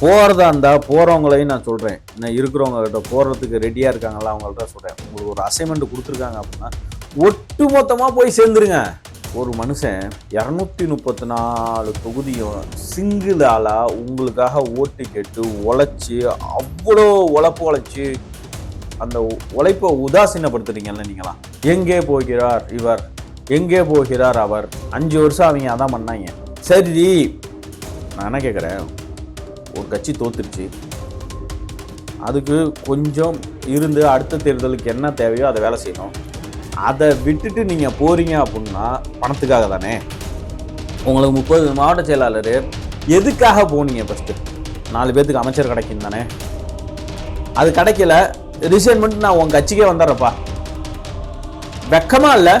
போகிறதா இருந்தால் போகிறவங்களையும் நான் சொல்கிறேன். நான் இருக்கிறவங்க கிட்ட போகிறதுக்கு ரெடியாக இருக்காங்களா அவங்கள்ட்ட சொல்கிறேன். உங்களுக்கு ஒரு அசைன்மெண்ட் கொடுத்துருக்காங்க அப்படின்னா ஒட்டு மொத்தமாக போய் சேர்ந்துருங்க. ஒரு மனுஷன் 234 தொகுதியும் சிங்கிள் ஆளாக உங்களுக்காக ஓட்டு கேட்டு உழைச்சி அவ்வளோ உழைச்சி அந்த உழைப்பை உதாசீனப்படுத்துறீங்கல்ல நீங்களா. எங்கே போகிறார் இவர், எங்கே போகிறார் அவர். 5 வருஷம் அவங்க அதான் பண்ணாங்க. சரி, நான் என்ன கேட்குறேன், ஒரு கட்சி தோத்துருச்சு, அதுக்கு கொஞ்சம் இருந்து அடுத்த தேர்தலுக்கு என்ன தேவையோ அதை வேலை செய்யணும். அதை விட்டுட்டு நீங்கள் போகிறீங்க அப்படின்னா பணத்துக்காக தானே. உங்களுக்கு 30 மாவட்ட செயலாளர் எதுக்காக போனீங்க? ஃபஸ்ட்டு 4 பேர்த்துக்கு அமைச்சர் கிடைக்கும் தானே. அது கிடைக்கல, ரிசைன் பண்ணிட்டு நான் உங்கள் கட்சிக்கே வந்துடுறப்பா. வெக்கமா இல்லை?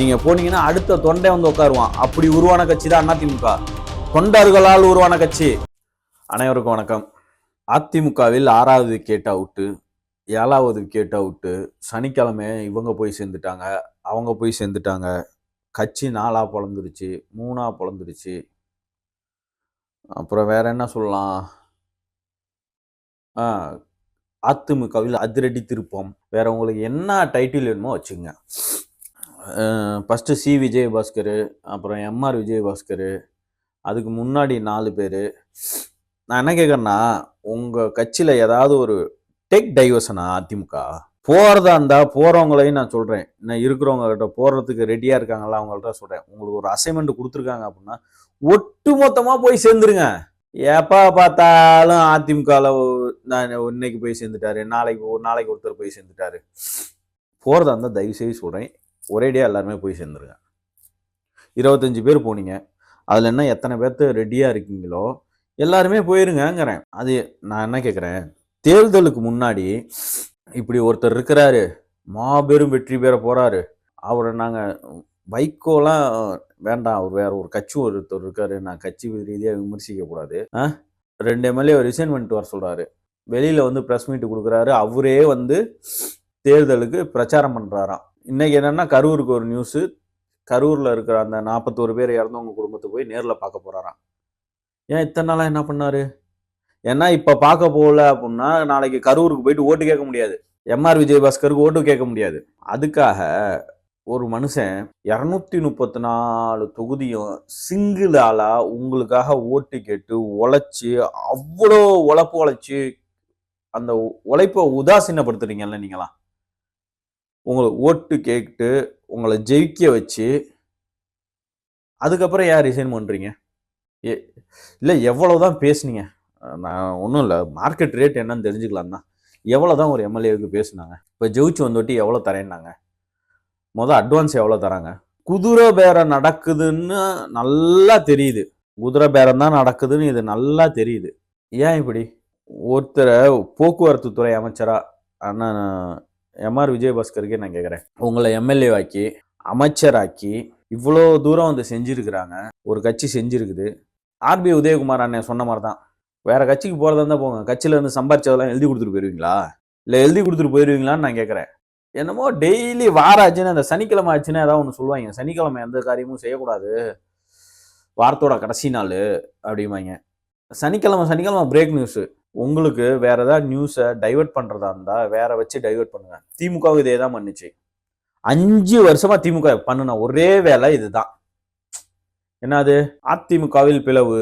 நீங்கள் போனீங்கன்னா அடுத்த தொண்டை வந்து உட்காருவான். அப்படி உருவான கட்சி தான் அதிமுக, தொண்டர்களால் உருவான கட்சி. அனைவருக்கும் வணக்கம். அதிமுகவில் 6வது விக்கெட் அவுட்டு, 7வது விக்கெட் அவுட்டு. சனிக்கிழமை இவங்க போய் சேர்ந்துட்டாங்க, அவங்க போய் சேர்ந்துட்டாங்க. கட்சி 4ஆ பிளந்துருச்சு, 3ஆ பிளந்துருச்சு. அப்புறம் வேற என்ன சொல்லலாம்? அதிமுகவில் அதிரடி திருப்பம். வேற உங்களுக்கு என்ன டைட்டில் வேணுமோ வச்சுங்க. ஃபஸ்ட்டு சி விஜயபாஸ்கர், அப்புறம் எம்ஆர் விஜயபாஸ்கர், அதுக்கு முன்னாடி 4 பேர். நான் என்ன கேட்குறேன்னா, உங்கள் கட்சியில் ஏதாவது ஒரு டேக் டைவர்ஷனா? அதிமுக போகிறதா இருந்தால் போகிறவங்களையும் நான் சொல்கிறேன். நான் இருக்கிறவங்க கிட்ட போகிறதுக்கு ரெடியாக இருக்காங்களா அவங்கள்ட்ட சொல்கிறேன். உங்களுக்கு ஒரு அசைன்மெண்ட் கொடுத்துருக்காங்க அப்படின்னா ஒட்டு மொத்தமாக போய் சேர்ந்துருங்க. எப்போ பார்த்தாலும் அதிமுகவில் நான் இன்னைக்கு போய் சேர்ந்துட்டாரு, நாளைக்கு ஒருத்தர் போய் சேர்ந்துட்டாரு. போகிறதா இருந்தால் தயவுசெய்து சொல்கிறேன், ஒரேடியாக எல்லாருமே போய் சேர்ந்துருங்க. 25 பேர் போனீங்க, அதில் என்ன எத்தனை பேர்த்து ரெடியாக இருக்கீங்களோ எல்லாருமே போயிருங்கிறேன். அது நான் என்ன கேட்குறேன், தேர்தலுக்கு முன்னாடி இப்படி ஒருத்தர் இருக்கிறாரு, மாபெரும் வெற்றி பெற போகிறாரு, அவரை நாங்கள் வைகோலாம் வேண்டாம், அவர் வேற ஒரு கட்சி ஒருத்தர் இருக்காரு, நான் கட்சி ரீதியாக விமர்சிக்கக்கூடாது, 2 எம்எல்ஏ ரிசைன் பண்ணிட்டு வர சொல்கிறாரு, வெளியில் வந்து ப்ரெஸ் மீட்டு கொடுக்குறாரு, அவரே வந்து தேர்தலுக்கு பிரச்சாரம் பண்ணுறாராம். இன்றைக்கி என்னென்னா கரூருக்கு ஒரு நியூஸு, கரூரில் இருக்கிற அந்த 41 பேர் இறந்தவங்க குடும்பத்தை போய் நேரில் பார்க்க போகிறாராம். ஏன் இத்தனை நாளாக என்ன பண்ணாரு? ஏன்னா இப்போ பார்க்க போகல அப்படின்னா நாளைக்கு கரூருக்கு போயிட்டு ஓட்டு கேட்க முடியாது, எம்ஆர் விஜயபாஸ்கருக்கு ஓட்டு கேட்க முடியாது. அதுக்காக ஒரு மனுஷன் 234 தொகுதியும் சிங்கிள் ஆளாக உங்களுக்காக ஓட்டு கேட்டு உழைச்சி அவ்வளோ உழைச்சி அந்த உழைப்பை உதாசீனப்படுத்துறீங்கல்ல நீங்களா. உங்களை ஓட்டு கேட்டு உங்களை ஜெயிக்க வச்சு அதுக்கப்புறம் ஏன் ரிசைன் பண்ணுறீங்க? இல்லை எவ்வளோதான் பேசுனீங்க? நான் ஒன்றும் இல்லை, மார்க்கெட் ரேட் என்னன்னு தெரிஞ்சுக்கலாம் தான். எவ்வளோ தான் ஒரு எம்எல்ஏவுக்கு பேசுனாங்க? இப்போ ஜெயிச்சு வந்துட்டு எவ்வளோ தரேன்னாங்க? அட்வான்ஸ் எவ்வளோ தராங்க? குதிரை பேரம் நடக்குதுன்னு நல்லா தெரியுது, குதிரை பேரம் தான் நடக்குதுன்னு இது நல்லா தெரியுது. ஏன் இப்படி? ஒருத்தரை போக்குவரத்து துறை அமைச்சரா அண்ணன் எம்ஆர் விஜயபாஸ்கருக்கே நான் கேட்குறேன், உங்களை எம்எல்ஏ ஆக்கி அமைச்சராக்கி இவ்வளோ தூரம் வந்து செஞ்சுருக்கிறாங்க, ஒரு கட்சி செஞ்சுருக்குது. ஆர்பி உதயகுமார் அண்ணன் சொன்ன மாதிரி தான், வேற கட்சிக்கு போகிறதா இருந்தால் போங்க, கட்சியில் இருந்து சம்பாரிச்சதெல்லாம் எழுதி கொடுத்துட்டு போயிடுவீங்களா? இல்லை எழுதி கொடுத்துட்டு போயிடுவீங்களான்னு நான் கேட்குறேன். என்னமோ டெய்லி வாராச்சுன்னு அந்த சனிக்கிழமை ஆச்சுன்னா ஏதாவது ஒன்று சொல்லுவாங்க, சனிக்கிழமை எந்த காரியமும் செய்யக்கூடாது, வாரத்தோட கடைசி நாள் அப்படிம்பாங்க. சனிக்கிழமை பிரேக் நியூஸு. உங்களுக்கு வேற ஏதாவது நியூஸை டைவெர்ட் பண்ணுறதா இருந்தால் வேற வச்சு டைவெர்ட் பண்ணுங்க. திமுகவும் இதே தான் பண்ணுச்சு. 5 வருஷமா திமுக பண்ணுன ஒரே வேலை இதுதான். என்னது? அதிமுகவில் பிளவு.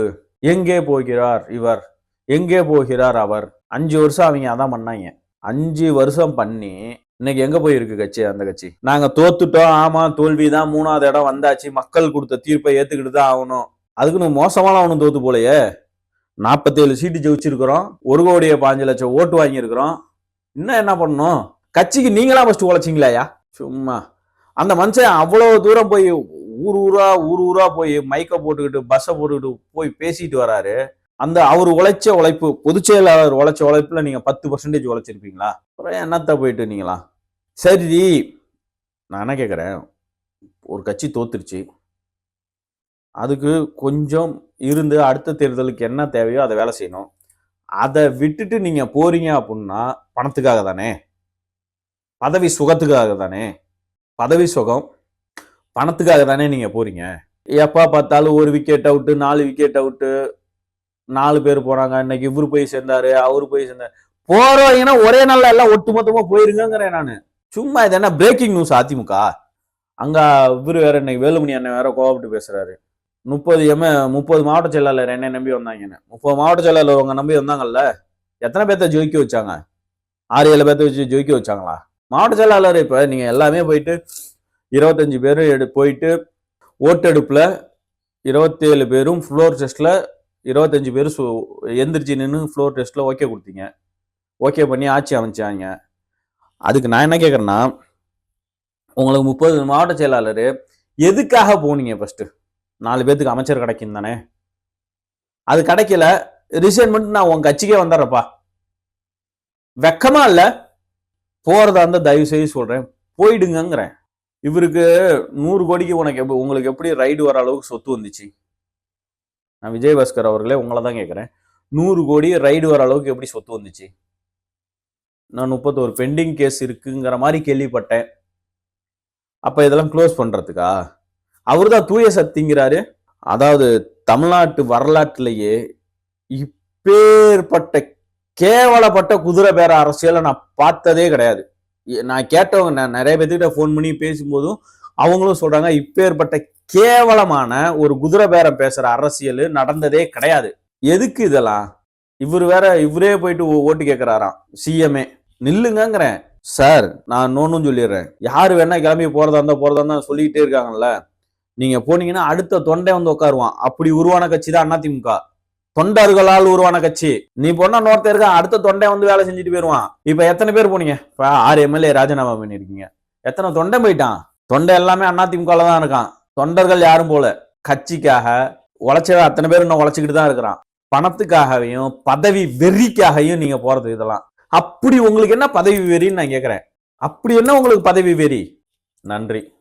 எங்கே போகிறார் இவர், எங்கே போகிறார் அவர். 5 வருஷம் அவங்க அதான் பண்ணாங்க. 5 வருஷம் பண்ணி இன்னைக்கு எங்க போயிருக்கு கட்சி? அந்த கட்சி நாங்க தோத்துட்டோம், ஆமா தோல்விதான், 3வது இடம் வந்தாச்சு, மக்கள் கொடுத்த தீர்ப்பை ஏத்துக்கிட்டு தான் ஆகணும். அதுக்குன்னு மோசமான அவனும் தோத்து போலையே. 47 சீட்டு ஜெயிச்சிருக்கிறோம், 1,05,00,000 ஓட்டு வாங்கியிருக்கிறோம். இன்னும் என்ன பண்ணணும்? கட்சிக்கு நீங்களா ஃபர்ஸ்ட் உழைச்சிங்களாயா? சும்மா அந்த மனுஷன் அவ்வளோ தூரம் போய் ஊர் ஊரா போய் மைக்கை போட்டுக்கிட்டு பஸ்ஸை போட்டுக்கிட்டு போய் பேசிட்டு வராரு. அந்த அவர் உழைச்ச உழைப்பு, பொதுச் செயலாளர் உழைச்ச உழைப்புல நீங்க 10% உழைச்சிருப்பீங்களா? அப்புறம் என்னத்த போயிட்டு நீங்களா? சரி, நான் என்ன கேட்குறேன், ஒரு கட்சி தோத்துருச்சு, அதுக்கு கொஞ்சம் இருந்து அடுத்த தேர்தலுக்கு என்ன தேவையோ அதை வேலை செய்யணும். அதை விட்டுட்டு நீங்க போறீங்க அப்படின்னா பணத்துக்காக தானே, பதவி சுகத்துக்காக தானே. பதவி சுகம் பணத்துக்காக தானே நீங்க போறீங்க. எப்போ பார்த்தாலும் 1 விக்கெட் அவுட்டு, 4 விக்கெட் அவுட்டு, 4 பேர் போறாங்க, இன்னைக்கு இவரு போய் சேர்ந்தாரு, அவரு போய் சேர்ந்தாரு. போறவங்கன்னா ஒரே நாள்ல எல்லாம் ஒட்டுமொத்தமா போயிருங்கிறேன் நானு. சும்மா இது என்ன பிரேக்கிங் நியூஸ் அதிமுக? அங்க இவரு வேற இன்னைக்கு வேலுமணி அண்ணன் வேற கோவப்பட்டு பேசுறாரு. 30 மாவட்ட செயலாளர் என்னை நம்பி வந்தாங்கன்னு. 30 மாவட்ட செயலாளர் அவங்க நம்பி வந்தாங்கல்ல, எத்தனை பேர்த்த ஜெயிக்க வச்சாங்க? 6-7 பேர்த்த வச்சு ஜெயிக்க வச்சாங்களா? மாவட்ட செயலாளர் இப்ப நீங்க எல்லாமே போயிட்டு 25 பேர் போயிட்டு ஓட்டெடுப்புல 27 பேரும் ஃப்ளோர் டெஸ்ட்ல 25 பேரும் எந்திரிச்சு நின்று ஃப்ளோர் டெஸ்ட்ல ஓகே கொடுத்தீங்க. ஓகே பண்ணி ஆட்சி அமைச்சாங்க. அதுக்கு நான் என்ன கேட்கறேன்னா, உங்களுக்கு 30 மாவட்ட செயலாளர் எதுக்காக போனீங்க? ஃபர்ஸ்ட் 4 பேத்துக்கு அமைச்சர் கிடைக்கும் தானே. அது கிடைக்கல, ரிசைன் பண்ணிட்டு நான் உங்க கட்சிக்கே வந்துடுறப்பா. வெக்கமா இல்ல? போறதா இருந்தா தயவு செய்து சொல்றேன், போயிடுங்கிறேன். இவருக்கு 100 கோடிக்கு உங்களுக்கு எப்படி ரைடு வர அளவுக்கு சொத்து வந்துச்சு? நான் விஜயபாஸ்கர் அவர்களே உங்களை தான் கேட்கிறேன். 100 கோடி ரைடு வர அளவுக்கு எப்படி சொத்து வந்துச்சு? நான் 31 பெண்டிங் கேஸ் இருக்குங்கிற மாதிரி கேள்விப்பட்டேன். அப்ப இதெல்லாம் க்ளோஸ் பண்றதுக்கா? அவர்தான் தூய சக்திங்கிறாரு. அதாவது தமிழ்நாட்டு வரலாற்றிலேயே இப்பேற்பட்ட கேவலப்பட்ட குதிரை பேர அரசியலை நான் பார்த்ததே கிடையாது. நான் கேட்டவங்க, நான் நிறைய பேர்கிட்ட போன் பண்ணி பேசும்போதும் அவங்களும் சொல்றாங்க, இப்பேற்பட்ட கேவலமான ஒரு குதிரை பேரம் பேசுற அரசியல் நடந்ததே கிடையாது. எதுக்கு இதெல்லாம்? இவரே போயிட்டு ஓட்டு கேட்கிறாராம் சிஎம்ஏ. நில்லுங்கிறேன் சார். நான் நோன்னு சொல்லிடுறேன், யாரு வேணா கிளம்பி போறதா இருந்தா சொல்லிக்கிட்டே இருக்காங்கல்ல. நீங்க போனீங்கன்னா அடுத்த தொண்டை வந்து உட்காருவான். அப்படி உருவான கட்சி தான் அதிமுக. தொண்டர்களால் உருவான கட்சி. நீ பொண்ணா நோர்த்த இருக்க, அடுத்த தொண்டை வந்து வேலை செஞ்சுட்டு போயிருவான். இப்ப எத்தனை பேர் போனீங்க? இப்ப 6 எம்எல்ஏ ராஜினாமா பண்ணிருக்கீங்க. எத்தனை தொண்டை போயிட்டான்? தொண்டை எல்லாமே அதிமுகல தான் இருக்கான். தொண்டர்கள் யாரும் போல. கட்சிக்காக உழைச்ச அத்தனை பேர் இன்னும் உழைச்சிக்கிட்டு தான் இருக்கிறான். பணத்துக்காகவும் பதவி வெறிக்காகவும் நீங்க போறது இதெல்லாம். அப்படி உங்களுக்கு என்ன பதவி வெறின்னு நான் கேட்கிறேன். அப்படி என்ன உங்களுக்கு பதவி வெறி? நன்றி.